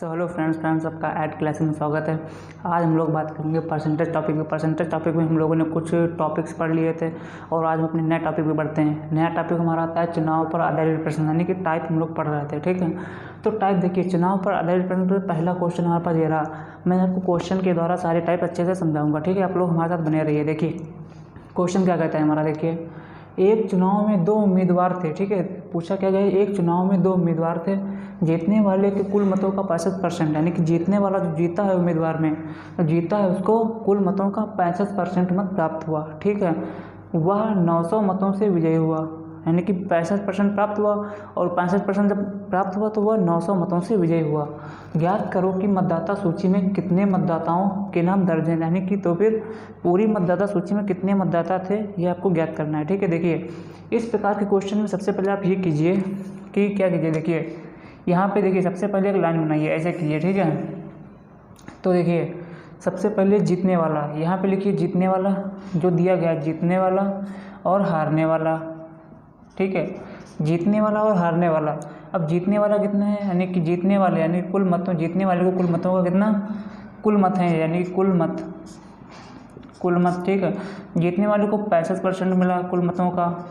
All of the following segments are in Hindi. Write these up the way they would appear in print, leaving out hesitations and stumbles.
हेलो फ्रेंड्स आपका ऐड क्लास में स्वागत है। आज हम लोग बात करेंगे परसेंटेज टॉपिक में। परसेंटेज टॉपिक में हम लोगों ने कुछ टॉपिक्स पढ़ लिए थे और आज हम अपने नए टॉपिक पे बढ़ते हैं। नया टॉपिक हमारा आता है चुनाव पर आधारित प्रश्न, यानी कि टाइप हम लोग पढ़ रहे थे। ठीक है, तो टाइप देखिए, चुनाव पर आधारित प्रश्न पर पहला क्वेश्चन हमारे पास ये रहा। मैं आपको क्वेश्चन के द्वारा सारे टाइप अच्छे से समझाऊंगा। ठीक है, आप लोग हमारे साथ बने रहिए। देखिए क्वेश्चन क्या कहता है हमारा, देखिए एक चुनाव में दो उम्मीदवार थे। ठीक है, पूछा क्या गया, एक चुनाव में दो उम्मीदवार थे, जीतने वाले के कुल मतों का 65%, यानी कि जीतने वाला जो जीता है उम्मीदवार में, तो जीता है उसको कुल मतों का 65% मत प्राप्त हुआ। ठीक है, वह 900 मतों से विजयी हुआ, यानी कि 65% प्राप्त हुआ और 65% जब प्राप्त हुआ तो वह 900 मतों से विजयी हुआ। ज्ञात करो कि मतदाता सूची में कितने मतदाताओं के नाम दर्ज हैं, यानी कि तो फिर पूरी मतदाता सूची में कितने मतदाता थे ये आपको ज्ञात करना है। ठीक है, देखिए इस प्रकार के क्वेश्चन में सबसे पहले आप ये कीजिए कि क्या कीजिए, देखिए यहाँ पे देखिए सबसे पहले एक लाइन बनाइए, ऐसे कीजिए। ठीक है, तो देखिए सबसे पहले जीतने वाला, यहाँ पे लिखिए जीतने वाला जो दिया गया, जीतने वाला और हारने वाला। ठीक है, जीतने वाला और हारने वाला। अब जीतने वाला कितना है, यानी कि जीतने वाले यानी कुल मतों, जीतने वाले को कुल मतों का कितना कुल मत है, यानी कुल मत। ठीक है, जीतने वाले को 65% मिला कुल मतों का।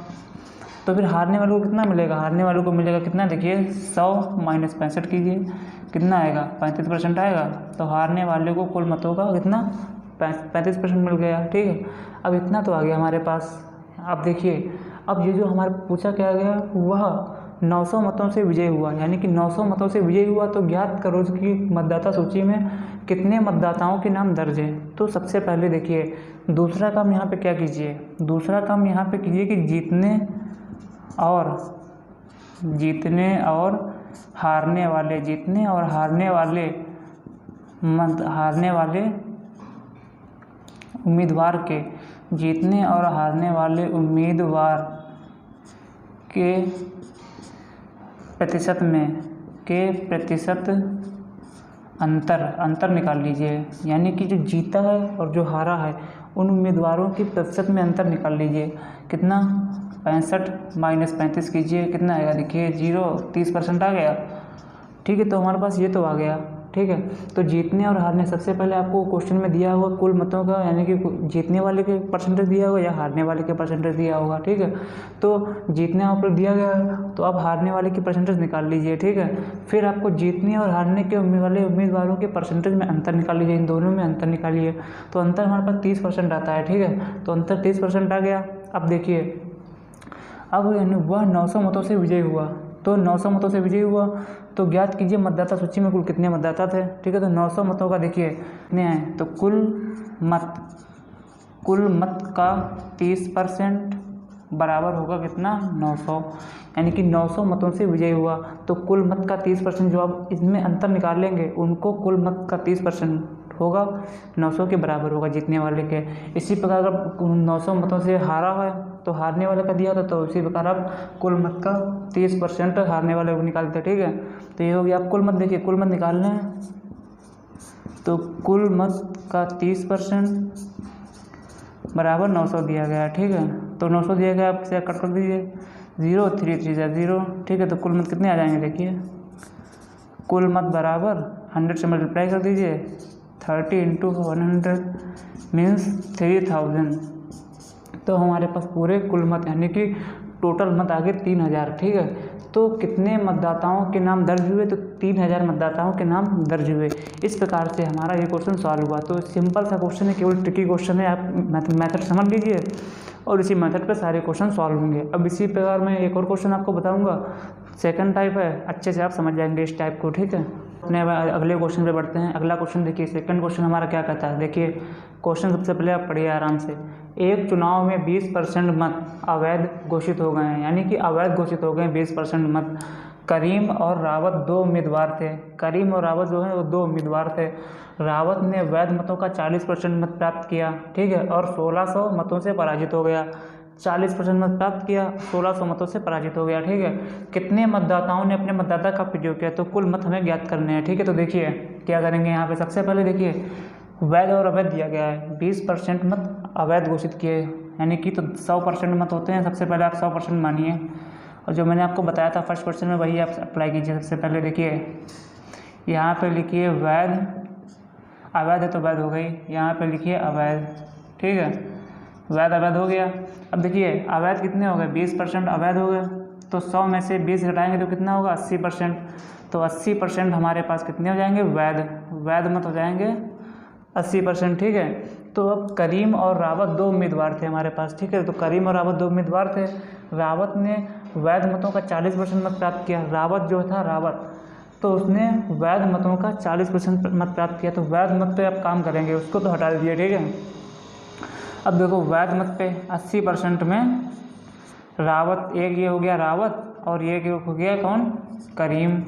तो फिर हारने वाले को कितना मिलेगा, हारने वाले को मिलेगा कितना, देखिए 100 - 65 कीजिए, कितना आएगा 35% आएगा। तो हारने वाले को कुल मतों का कितना 35% मिल गया। ठीक है, अब इतना तो आ गया हमारे पास। अब देखिए, अब ये जो हमारे पूछा क्या गया, वह 900 मतों से विजय हुआ, यानी कि 900 मतों से विजय हुआ। तो ज्ञात करो कि मतदाता सूची में कितने मतदाताओं के नाम दर्ज हैं। तो सबसे पहले देखिए दूसरा काम यहाँ पे क्या कीजिए, दूसरा काम यहाँ पे कीजिए कि जीतने और हारने वाले, जीतने और हारने वाले उम्मीदवार के, जीतने और हारने वाले उम्मीदवार के प्रतिशत अंतर निकाल लीजिए, यानी कि जो जीता है और जो हारा है उन उम्मीदवारों की प्रतिशत में अंतर निकाल लीजिए। कितना 65 - 35 कीजिए, कितना आएगा, देखिए 30% आ गया। ठीक है, तो हमारे पास ये तो आ गया। ठीक है, तो जीतने और हारने, सबसे पहले आपको क्वेश्चन में दिया हुआ कुल मतों का, यानी कि जीतने वाले के परसेंटेज दिया होगा या हारने वाले के परसेंटेज दिया होगा। ठीक है, तो जीतने पर दिया गया है तो अब हारने वाले की परसेंटेज निकाल लीजिए। ठीक है, फिर आपको जीतने और हारने के वाले उम्मीदवारों के परसेंटेज में अंतर निकाल लीजिए, इन दोनों में अंतर निकालिए। तो अंतर हमारे पास 30% आता है। ठीक है, तो अंतर 30% आ गया। अब देखिए, अब यानी वह 900 मतों से विजयी हुआ, तो 900 मतों से विजयी हुआ तो ज्ञात कीजिए मतदाता सूची में कुल कितने मतदाता थे। ठीक है, तो 900 मतों का देखिए कितने हैं, तो कुल मत का 30% बराबर होगा कितना 900, यानी कि 900 मतों से विजयी हुआ। तो कुल मत का 30% जो आप इसमें अंतर निकालेंगे उनको कुल मत का 30% होगा, 900 के बराबर होगा जीतने वाले के। इसी प्रकार अगर 900 मतों से हारा है तो हारने वाले का दिया था, तो इसी प्रकार आप कुल मत का 30% हारने वाले को निकालते। ठीक है, तो ये हो गया। आप कुल मत देखिए, कुल मत निकालना है तो कुल मत का 30% बराबर 900 दिया गया। ठीक है, तो 900 दिया गया, आप इसे कट कर दीजिए, 0 3 3 0। ठीक है, तो कुल मत कितने आ जाएंगे, देखिए कुल मत बराबर 100 से मल्टीप्लाई कर दीजिए, 30 × 100 मीन्स 3000। तो हमारे पास पूरे कुल मत यानी कि टोटल मत आ गए 3000। ठीक है, तो कितने मतदाताओं के नाम दर्ज हुए, तो 3000 मतदाताओं के नाम दर्ज हुए। इस प्रकार से हमारा ये क्वेश्चन सॉल्व हुआ। तो सिंपल सा क्वेश्चन है, केवल ट्रिकी क्वेश्चन है, आप मेथड समझ लीजिए और इसी मेथड पे सारे क्वेश्चन सॉल्व होंगे। अब इसी प्रकार मैं एक और क्वेश्चन आपको बताऊंगा, सेकंड टाइप है, अच्छे से आप समझ जाएंगे इस टाइप को। ठीक है, अपने अगले क्वेश्चन पे बढ़ते हैं। अगला क्वेश्चन देखिए, सेकंड क्वेश्चन हमारा क्या कहता है, देखिए क्वेश्चन सबसे पहले आप पढ़िए आराम से। एक चुनाव में 20% मत अवैध घोषित हो गए हैं, यानी कि अवैध घोषित हो गए 20% मत। करीम और रावत दो उम्मीदवार थे, करीम और रावत जो है वो दो उम्मीदवार थे। रावत ने वैध मतों का 40% मत प्राप्त किया। ठीक है, और 1600 मतों से पराजित हो गया। 40% मत प्राप्त किया, 1600 मतों से पराजित हो गया। ठीक है, कितने मतदाताओं ने अपने मतदाता का प्रयोग किया, तो कुल मत हमें ज्ञात करने हैं। ठीक है, तो देखिए क्या करेंगे यहाँ पे, सबसे पहले देखिए वैध और अवैध दिया गया है, 20% मत अवैध घोषित किए, यानी कि तो 100% मत होते हैं। सबसे पहले आप 100% मानिए और जो मैंने आपको बताया था फर्स्ट क्वेश्चन में वही आप अप्लाई कीजिए। सबसे पहले देखिए यहाँ पे लिखिए वैध, अवैध है तो वैध हो गई, यहाँ पे लिखिए अवैध, ठीक है, वैध अवैध हो गया। अब देखिए अवैध कितने हो गए, 20% अवैध हो गए, तो 100 में से 20 घटाएंगे तो कितना होगा, 80%। तो 80% हमारे पास कितने हो जाएंगे, वैध, वैध मत हो जाएंगे 80%, ठीक है। तो अब करीम और रावत दो उम्मीदवार थे हमारे पास, ठीक है, तो करीम और रावत दो उम्मीदवार थे। रावत ने वैध मतों का 40% मत प्राप्त किया, रावत जो था रावत, तो उसने वैध मतों का 40% मत प्राप्त किया, तो वैध मत पे अब काम करेंगे, उसको तो हटा दीजिए, ठीक है। अब देखो वैध मत पे 80% में रावत, एक ये हो गया रावत और ये हो गया कौन, करीम,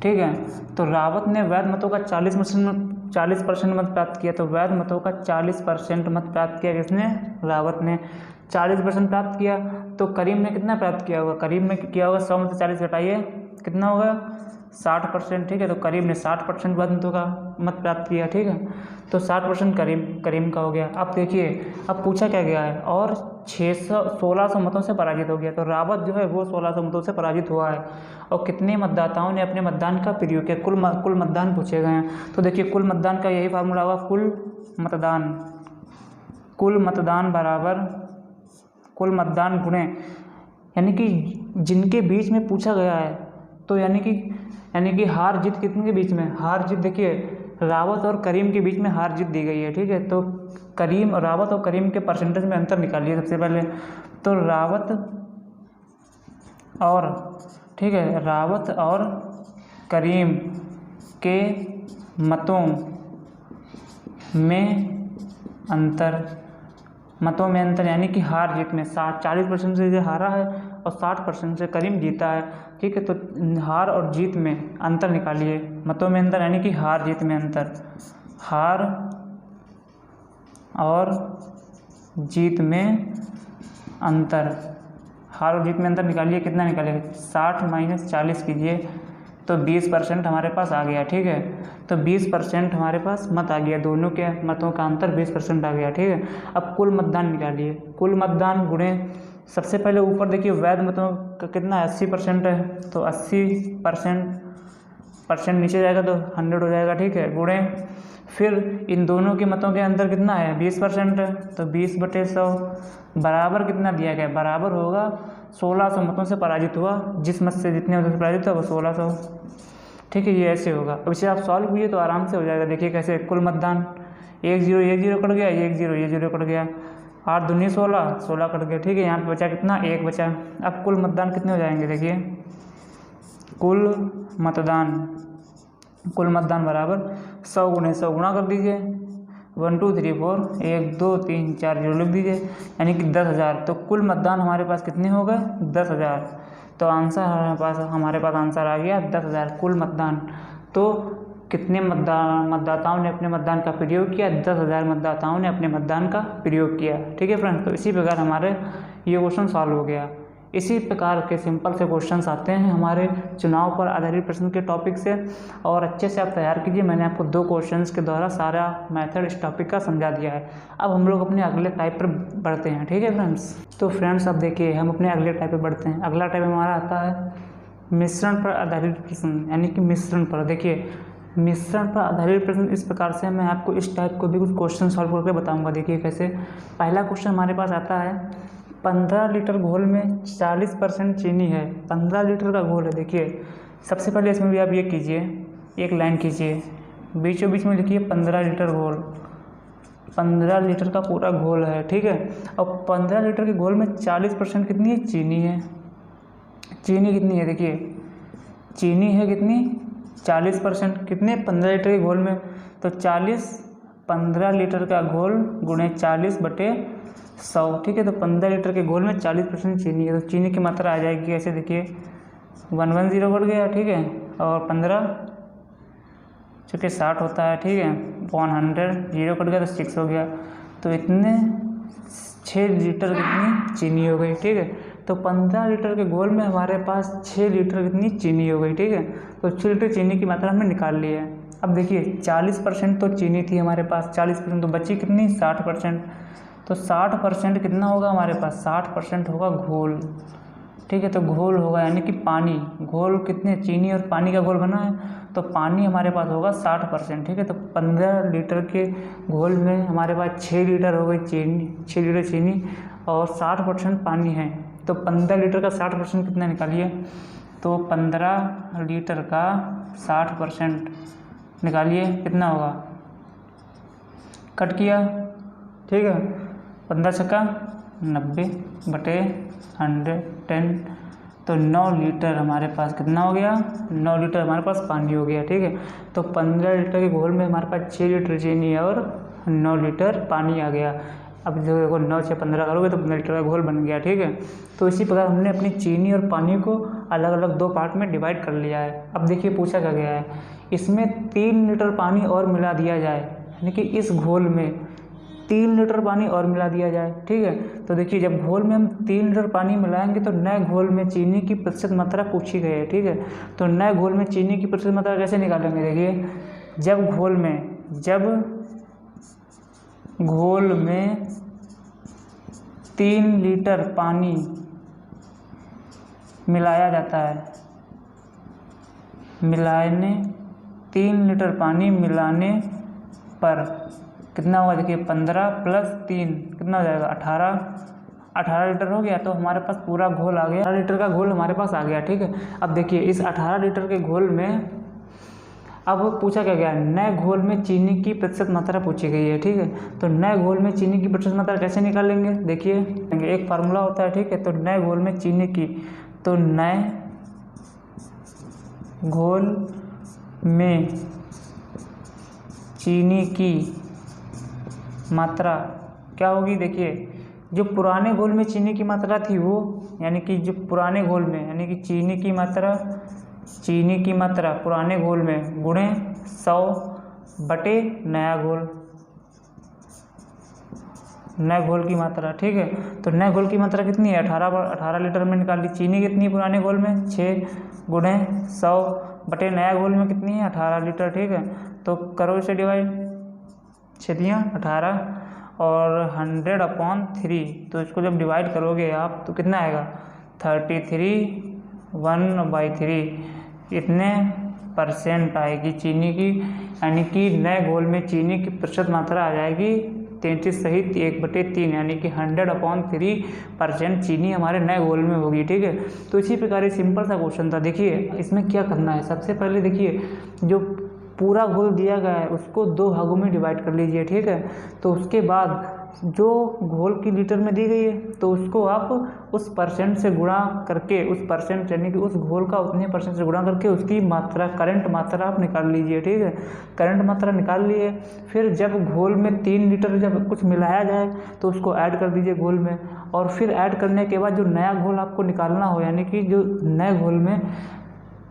ठीक है। तो रावत ने वैध मतों का 40% मत प्राप्त किया, तो वैध मतों का 40% मत प्राप्त किया किसने, रावत ने 40% प्राप्त किया। तो करीम ने कितना प्राप्त किया होगा, करीम ने किया होगा 100 में से 40 घटाइए कितना होगा, 60%, ठीक है। तो करीम ने 60% वैध मतों का मत प्राप्त किया, ठीक है, तो 60% करीम का हो गया। अब देखिए अब पूछा क्या गया है, और 1600 मतों से पराजित हो गया, तो रावत जो है वो 1600 मतों से पराजित हुआ है। और कितने मतदाताओं ने अपने मतदान का प्रयोग किया, कुल मतदान पूछे गए हैं। तो देखिए कुल मतदान का यही फार्मूला होगा, कुल मतदान बराबर कुल मतदान गुणे, यानी कि जिनके बीच में पूछा गया है, तो यानी कि हार जीत कितने के बीच में, हार जीत देखिए रावत और करीम के बीच में हार जीत दी गई है, ठीक है। तो रावत और करीम के परसेंटेज में अंतर निकालिए सबसे पहले, तो रावत और, ठीक है, रावत और करीम के मतों में अंतर यानी कि हार जीत में 40% से ये हारा है और 60% से करीम जीता है, ठीक है। तो हार और जीत में अंतर निकालिए, मतों में अंतर यानी कि हार जीत में अंतर, हार और जीत में अंतर, हार और जीत में अंतर निकालिए, कितना निकालिए, 60 - 40 कीजिए तो 20% हमारे पास आ गया, ठीक है। तो 20% हमारे पास मत आ गया, दोनों के मतों का अंतर 20% आ गया, ठीक है। अब कुल मतदान निकालिए, कुल मतदान गुणे, सबसे पहले ऊपर देखिए वैध मतों का कितना 80% है, तो 80% नीचे जाएगा तो 100 हो जाएगा, ठीक है, गुणे फिर इन दोनों के मतों के अंदर कितना है 20% है, तो 20/100 बराबर कितना दिया गया, बराबर होगा 1600 मतों से पराजित हुआ, जिस मत से जितने मतों से पराजित हुआ वो 1600, ठीक है। ये ऐसे होगा। अब इसे आप सॉल्व कीजिए तो आराम से हो जाएगा। देखिए कैसे, कुल मतदान 1 0 1 0 कट गया, 1 0 ये 0 कट गया, 8 दूनी 16 कट गया, ठीक है। यहाँ पे बचा कितना, 1 बचा। अब कुल मतदान कितने हो जाएंगे, देखिए कुल मतदान बराबर 100 × 100 गुणा कर दीजिए, 1 2 3 4 1 2 3 4 0 लिख दीजिए, यानी कि 10,000। तो कुल मतदान हमारे पास कितने हो गए, 10,000। तो आंसर हमारे पास आंसर आ गया 10,000 कुल मतदान। तो कितने मतदाताओं ने अपने मतदान का प्रयोग किया, 10,000 मतदाताओं ने अपने मतदान का प्रयोग किया, ठीक है फ्रेंड्स। तो इसी प्रकार हमारे ये क्वेश्चन सॉल्व हो गया। इसी प्रकार के सिंपल से क्वेश्चंस आते हैं हमारे चुनाव पर आधारित प्रश्न के टॉपिक से, और अच्छे से आप तैयार कीजिए। मैंने आपको 2 क्वेश्चंस के द्वारा सारा मेथड इस टॉपिक का समझा दिया है। अब हम लोग अपने अगले टाइप पर बढ़ते हैं, ठीक है फ्रेंड्स। तो फ्रेंड्स अब देखिए हम अपने अगले टाइप पर बढ़ते हैं। अगला टाइप हमारा आता है मिश्रण पर आधारित प्रश्न, यानी कि मिश्रण पर। देखिए मिश्रण पर आधारित प्रश्न इस प्रकार से मैं आपको इस टाइप को भी कुछ क्वेश्चन सॉल्व करके बताऊंगा। देखिए कैसे, पहला क्वेश्चन हमारे पास आता है 15 लीटर घोल में 40% चीनी है। 15 लीटर का घोल है। देखिए सबसे पहले इसमें भी आप ये कीजिए, एक लाइन खींचिए, बीचों बीच में लिखिए 15 लीटर घोल, 15 लीटर का पूरा घोल है, ठीक है। और 15 लीटर के घोल में 40% कितनी है, चीनी है। चीनी कितनी है, देखिए चीनी है कितनी, 40%, कितने 15 लीटर के घोल में, तो 15 लीटर का घोल गुणे 40/100, ठीक है। तो 15 लीटर के घोल में 40% चीनी है, तो चीनी की मात्रा आ जाएगी ऐसे, देखिए 110 बढ़ गया, ठीक है, और 15 चूँकि 60 होता है, ठीक है, 100 0 कट गया तो 6 हो गया, तो इतने 6 लीटर कितनी चीनी हो गई, ठीक है। तो 15 लीटर के घोल में हमारे पास 6 लीटर कितनी चीनी हो गई, ठीक है। तो 6 लीटर चीनी की मात्रा हमने निकाल ली है। अब देखिए 40% तो चीनी थी हमारे पास, 40%, तो बची कितनी 60%। तो 60% कितना होगा हमारे पास, 60% होगा घोल, ठीक है। तो घोल होगा यानी कि पानी, घोल कितने, चीनी और पानी का घोल बना है, तो पानी हमारे पास होगा 60%। ठीक है। तो 15 लीटर के घोल में हमारे पास 6 लीटर हो गई चीनी, 6 लीटर चीनी और 60% पानी है। तो 15 लीटर का 60% कितना निकालिए, तो 15 लीटर का 60% निकालिए कितना होगा, कट किया। ठीक है। 15 छक्का 90 बटे 110, तो 9 लीटर हमारे पास कितना हो गया, 9 लीटर हमारे पास पानी हो गया। ठीक है। तो 15 लीटर के घोल में हमारे पास 6 लीटर चीनी और 9 लीटर पानी आ गया। अब जो देखो 9 से 15 करोगे तो 15 लीटर का घोल बन गया। ठीक है। तो इसी प्रकार हमने अपनी चीनी और पानी को अलग अलग 2 पार्ट में डिवाइड कर लिया है। अब देखिए पूछा क्या गया है, इसमें 3 लीटर पानी और मिला दिया जाए, यानी कि इस घोल में 3 लीटर पानी और मिला दिया जाए। ठीक है। तो देखिए जब घोल में हम 3 लीटर पानी मिलाएंगे तो नए घोल में चीनी की प्रतिशत मात्रा पूछी गई है। ठीक है। तो नए घोल में चीनी की प्रतिशत मात्रा कैसे निकालेंगे, देखिए जब घोल में 3 लीटर पानी मिलाया जाता है, 3 लीटर पानी मिलाने पर कितना होगा, देखिए 15 + 3 कितना हो जाएगा, 18 लीटर हो गया। तो हमारे पास पूरा घोल आ गया, 18 लीटर का घोल हमारे पास आ गया। ठीक है। अब देखिए इस 18 लीटर के घोल में अब पूछा क्या गया, नए घोल में चीनी की प्रतिशत मात्रा पूछी गई है। ठीक है। तो नए घोल में चीनी की प्रतिशत मात्रा कैसे निकालेंगे, देखिए एक फार्मूला होता है। ठीक है। तो नए घोल में चीनी की, तो नए घोल में चीनी की मात्रा क्या होगी, देखिए जो पुराने घोल में चीनी की मात्रा थी वो, यानी कि जो पुराने घोल में, यानी कि चीनी की मात्रा पुराने घोल में गुणे 100 बटे नया घोल, नए घोल की मात्रा। ठीक है। तो नए घोल की मात्रा कितनी है, 18 लीटर में निकाल ली। चीनी कितनी है पुराने घोल में, 6 गुणे 100 बटे नया घोल में कितनी है, 18 लीटर। ठीक है। तो करो इसे डिवाइड, 6 18 और 100/3, तो इसको जब डिवाइड करोगे आप तो कितना आएगा, 33 1/3 इतने % आएगी चीनी की, यानी कि नए घोल में चीनी की प्रतिशत मात्रा आ जाएगी 33 सहित 1/3, यानी कि 100/3% चीनी हमारे नए घोल में होगी। ठीक है। तो इसी प्रकार ये सिंपल सा क्वेश्चन था। देखिए इसमें क्या करना है, सबसे पहले देखिए जो पूरा घोल दिया गया है उसको 2 भागों में डिवाइड कर लीजिए। ठीक है। तो उसके बाद जो घोल की लीटर में दी गई है तो उसको आप उस % से गुणा करके, उस % यानी कि उस घोल का उतने % से गुणा करके उसकी मात्रा, करंट मात्रा आप निकाल लीजिए। ठीक है। करंट मात्रा निकाल लिए, फिर जब घोल में 3 लीटर जब कुछ मिलाया जाए तो उसको ऐड कर दीजिए घोल में, और फिर ऐड करने के बाद जो नया घोल आपको निकालना हो, यानी कि जो नए घोल में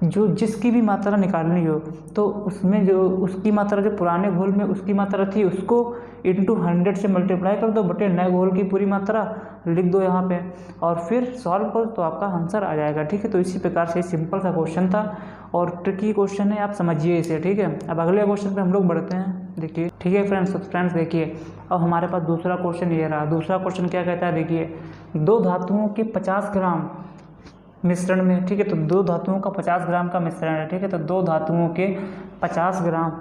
जो जिसकी भी मात्रा निकालनी हो, तो उसमें जो उसकी मात्रा जो पुराने घोल में उसकी मात्रा थी उसको इंटू 100 से मल्टीप्लाई कर दो, बटे नए घोल की पूरी मात्रा लिख दो यहाँ पे, और फिर सॉल्व करो तो आपका आंसर आ जाएगा। ठीक है। तो इसी प्रकार से सिंपल सा क्वेश्चन था और ट्रिकी क्वेश्चन है, आप समझिए इसे। ठीक है। अब अगले क्वेश्चन पे हम लोग बढ़ते हैं। देखिए ठीक है फ्रेंड्स, तो फ्रेंड्स देखिए अब हमारे पास दूसरा क्वेश्चन ये रहा। दूसरा क्वेश्चन क्या कहता है, देखिए 2 धातुओं के 50 ग्राम मिश्रण में, ठीक है, तो 2 धातुओं का 50 ग्राम का मिश्रण है। ठीक है। तो 2 धातुओं के 50 ग्राम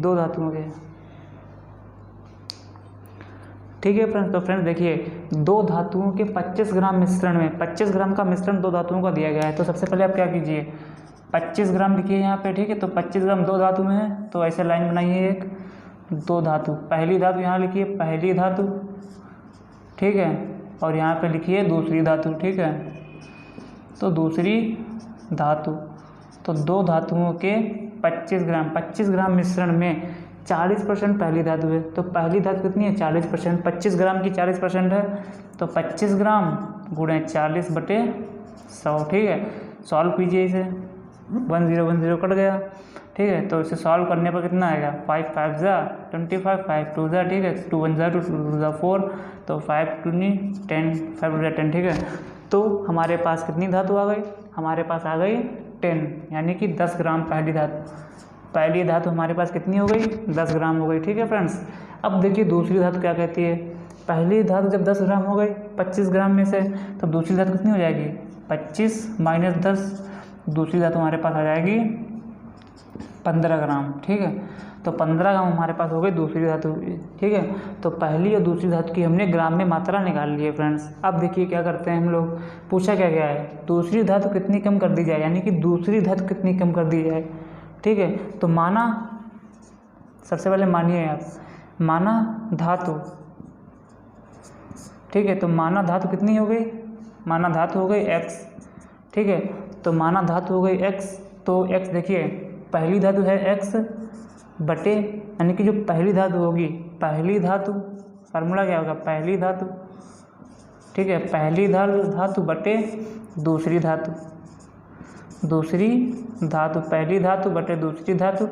2 धातुओं के, ठीक है फ्रेंड्स। तो फ्रेंड्स देखिए 2 धातुओं के 25 ग्राम मिश्रण में, 25 ग्राम का मिश्रण 2 धातुओं का दिया गया है। तो सबसे पहले आप क्या कीजिए, 25 ग्राम लिखिए यहाँ पे। ठीक है। तो 25 ग्राम 2 धातु में है, तो ऐसे लाइन बनाइए, 2 धातु, पहली धातु यहाँ लिखिए पहली धातु, ठीक है, और यहाँ पे लिखिए दूसरी धातु। ठीक है। तो दूसरी धातु, तो 2 धातुओं के 25 ग्राम मिश्रण में 40% पहली धातु है। तो पहली धातु कितनी है, 40%, 25 ग्राम की 40% है, तो 25 ग्राम गुणे 40/100। ठीक है। सॉल्व कीजिए इसे, 1 0 1 0 कट गया। ठीक है। तो इसे सॉल्व करने पर कितना आएगा, 5 5 जा 25, 5 2 जा, ठीक है, 2 1 जा 2 2 जा 4, तो 5 2 10, 5 2 10। ठीक है। तो हमारे पास कितनी धातु आ गई, हमारे पास आ गई 10, यानी कि 10 ग्राम पहली धातु हमारे पास कितनी हो गई, 10 ग्राम हो गई। ठीक है फ्रेंड्स। अब देखिए दूसरी धातु क्या कहती है, पहली धातु जब 10 ग्राम हो गई 25 ग्राम में से, तब दूसरी धातु कितनी हो जाएगी, 25 माइनस 10, दूसरी धातु हमारे पास आ जाएगी 15 ग्राम। ठीक है, तो 15 ग्राम हमारे पास हो गई दूसरी धातु। ठीक है, तो पहली और दूसरी धातु की हमने ग्राम में मात्रा निकाल ली है फ्रेंड्स। अब देखिए क्या करते हैं हम लोग, पूछा क्या गया है, दूसरी धातु कितनी कम कर दी जाए, यानी कि दूसरी धातु कितनी कम कर दी जाए। ठीक है, तो माना, सबसे पहले मानिए आप, माना धातु, ठीक है, तो माना धातु कितनी हो गई, माना धातु हो गई x। ठीक है, तो माना धातु हो गई x, तो x देखिए पहली धातु है x बटे, यानी कि जो पहली धातु होगी, पहली धातु फार्मूला क्या होगा, पहली धातु। ठीक है, पहली धातु बटे दूसरी धातु, दूसरी धातु, पहली धातु बटे दूसरी धातु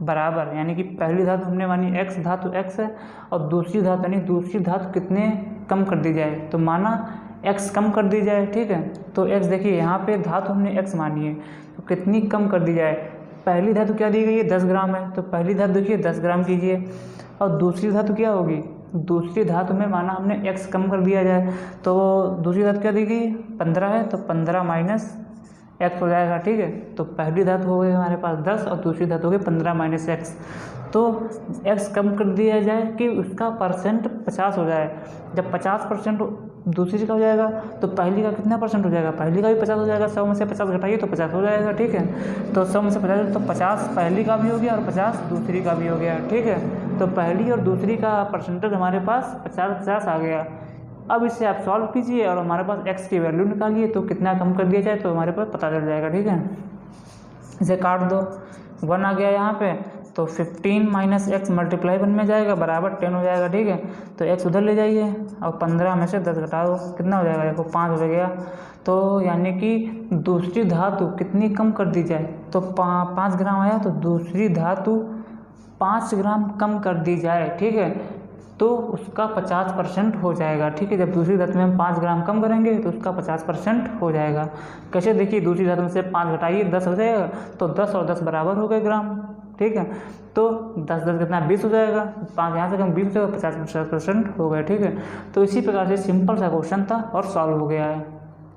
बराबर, यानी कि पहली धातु हमने मानी x, धातु x है, और दूसरी धातु यानी दूसरी धातु कितने कम कर दी जाए, तो माना x कम कर दी जाए। ठीक है, तो x देखिए यहाँ पे धातु हमने x मानी है, तो कितनी कम कर दी जाए, पहली धातु क्या दी गई है 10 ग्राम है, तो पहली धातु देखिए 10 ग्राम कीजिए, और दूसरी धातु क्या होगी, दूसरी धातु में माना हमने x कम कर दिया जाए, तो दूसरी धातु क्या दी गई 15 है, तो 15 माइनस x हो जाएगा। ठीक है, तो पहली धातु हो गई हमारे पास 10 और दूसरी धातु हो गई 15 माइनस x, तो x कम कर दिया जाए कि उसका परसेंट 50 हो जाए। जब 50% दूसरी का हो जाएगा तो पहली का कितना परसेंट हो जाएगा, पहली का भी 50 हो जाएगा, 100 में से 50 घटाइए तो 50 हो जाएगा। ठीक है, तो 100 में से 50 तो 50 पहली का भी हो गया और 50 दूसरी का भी हो गया। ठीक है, तो पहली और दूसरी का परसेंटेज हमारे पास 50-50 आ गया। अब इसे आप सॉल्व कीजिए और हमारे पास x की वैल्यू निकालिए, तो कितना कम कर दिया जाए तो हमारे पास पता चल जाएगा। ठीक है, इसे काट दो, 1 आ गया यहाँ पे, तो 15 माइनस x मल्टीप्लाई 1 में जाएगा बराबर 10 हो जाएगा। ठीक है, तो x उधर ले जाइए और 15 में से 10 घटा दो, कितना हो जाएगा, देखो 5 हो गया। तो यानी कि दूसरी धातु कितनी कम कर दी जाए, तो 5 ग्राम आया, तो दूसरी धातु 5 ग्राम कम कर दी जाए। ठीक है, तो उसका 50% हो जाएगा। ठीक है, जब दूसरी धातु में हम 5 ग्राम कम करेंगे तो उसका 50% हो जाएगा। कैसे, देखिए दूसरी धातु में से 5 घटाइए 10 हो जाएगा, तो 10 और 10 बराबर हो गए ग्राम। ठीक है, तो 10 कितना 20 हो जाएगा, 5 यहाँ से कम 20 हो जाएगा, 50% हो गया। ठीक है, तो इसी प्रकार से सिंपल सा क्वेश्चन था और सॉल्व हो गया है।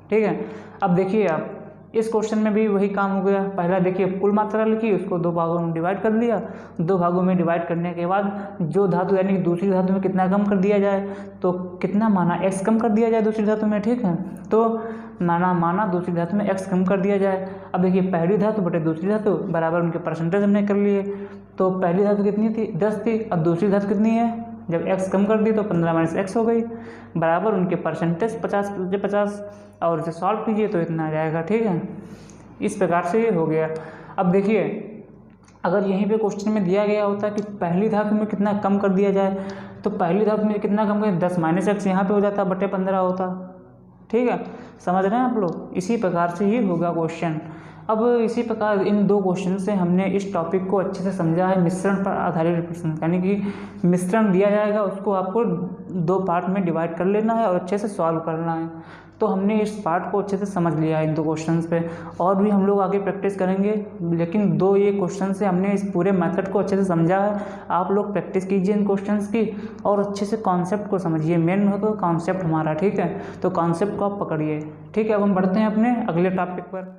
ठीक है, अब देखिए आप इस क्वेश्चन में भी वही काम हो गया। पहला देखिए कुल मात्रा लिखी, उसको 2 भागों में डिवाइड कर लिया, 2 भागों में डिवाइड करने के बाद जो धातु यानी कि दूसरी धातु में कितना कम कर दिया जाए, तो कितना माना x कम कर दिया जाए दूसरी धातु में। ठीक है, तो माना दूसरी धातु में x कम कर दिया जाए। अब देखिए पहली धातु बटे दूसरी धातु बराबर उनके परसेंटेज हमने कर लिए, तो पहली धातु कितनी थी 10 थी, अब दूसरी धातु कितनी है, जब x कम कर दी तो 15 माइनस x हो गई बराबर उनके परसेंटेज 50 और इसे सॉल्व कीजिए तो इतना आ जाएगा। ठीक है, इस प्रकार से ये हो गया। अब देखिए अगर यहीं पे क्वेश्चन में दिया गया होता कि पहली धातु में कितना कम कर दिया जाए, तो पहली धातु में कितना कम करें, 10 माइनस x यहाँ पे हो जाता बटे 15 होता। ठीक है, समझ रहे हैं आप लोग, इसी प्रकार से ये होगा क्वेश्चन। अब इसी प्रकार इन 2 क्वेश्चन से हमने इस टॉपिक को अच्छे से समझा है। मिश्रण पर आधारित प्रश्न, यानी कि मिश्रण दिया जाएगा, उसको आपको 2 पार्ट में डिवाइड कर लेना है और अच्छे से सॉल्व करना है। तो हमने इस पार्ट को अच्छे से समझ लिया है इन 2 क्वेश्चंस पे, और भी हम लोग आगे प्रैक्टिस करेंगे, लेकिन 2 ये क्वेश्चन से हमने इस पूरे मेथड को अच्छे से समझा है। आप लोग प्रैक्टिस कीजिए इन क्वेश्चंस की और अच्छे से कॉन्सेप्ट को समझिए। मेन हो तो कॉन्सेप्ट हमारा। ठीक है, तो कॉन्सेप्ट को आप पकड़िए। ठीक है, अब हम बढ़ते हैं अपने अगले टॉपिक पर।